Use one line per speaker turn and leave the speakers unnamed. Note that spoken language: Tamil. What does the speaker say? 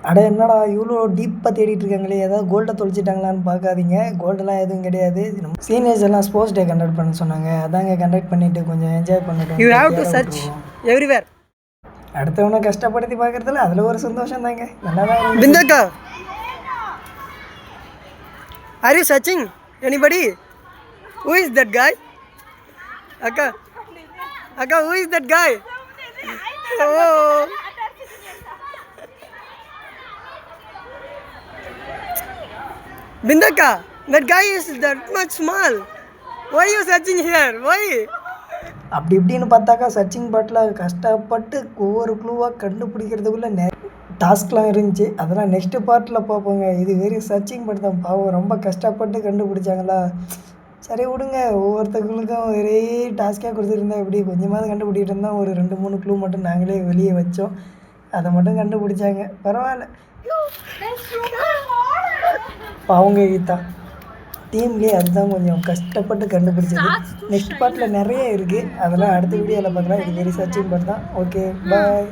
அட என்னடா இவ்வளோ டீப்பாக தேடிட்டு இருக்காங்களே, ஏதாவது கோல்டை தொலைச்சிட்டாங்களான்னு பார்க்காதீங்க. கோல்டெல்லாம் எதுவும் கிடையாது. சீனியர்ஸ் எல்லாம் ஸ்போர்ட்ஸ் டே கண்டக்ட் பண்ண சொன்னாங்க. அதாங்க கண்டக்ட் பண்ணிவிட்டு கொஞ்சம் என்ஜாய் பண்ணிட்டோம்.
You have to search everywhere.
அடுத்தவனை கஷ்டப்படுத்தி பார்க்குறதுல அதில் ஒரு சந்தோஷம் தாங்க. நல்லா தான்.
பிந்தக்கா, are you searching anybody? Who is that guy? அக்கா அக்கா, ஹூ இஸ் தட் காய்? ஓ Bindaka, that guy is that much small. Why are you searching here? Why?
அப்படி இப்படின்னு பார்த்தாக்கா சர்ச்சிங் பாட்டில் கஷ்டப்பட்டு ஒவ்வொரு க்ளூவாக கண்டுபிடிக்கிறதுக்குள்ளே டாஸ்க்லாம் இருந்துச்சு. அதெல்லாம் நெக்ஸ்ட்டு பார்ட்டில் பார்ப்போங்க. இது வெறும் சர்ச்சிங் பாட்டு தான். பாவம் ரொம்ப கஷ்டப்பட்டு கண்டுபிடிச்சாங்களா. சரி விடுங்க, ஒவ்வொருத்தவங்களுக்கும் ஒரே டாஸ்க்காக கொடுத்துருந்தா எப்படி கொஞ்சமாவது கண்டுபிடிக்கிட்டு இருந்தால் ஒரு 2-3 க்ளூ மட்டும் நாங்களே வெளியே வச்சோம். அதை மட்டும் கண்டுபிடிச்சாங்க. பரவாயில்ல. அவங்க கீதா டீம்லேயே அதுதான் கொஞ்சம் கஷ்டப்பட்டு கண்டுபிடிச்சது. நெக்ஸ்ட் பார்ட்டில் நிறைய இருக்குது. அதெல்லாம் அடுத்த வீடியோவில் பார்க்கலாம். இது வெரி சர்ச்சிங் பார்ட் தான். ஓகே, பாய்.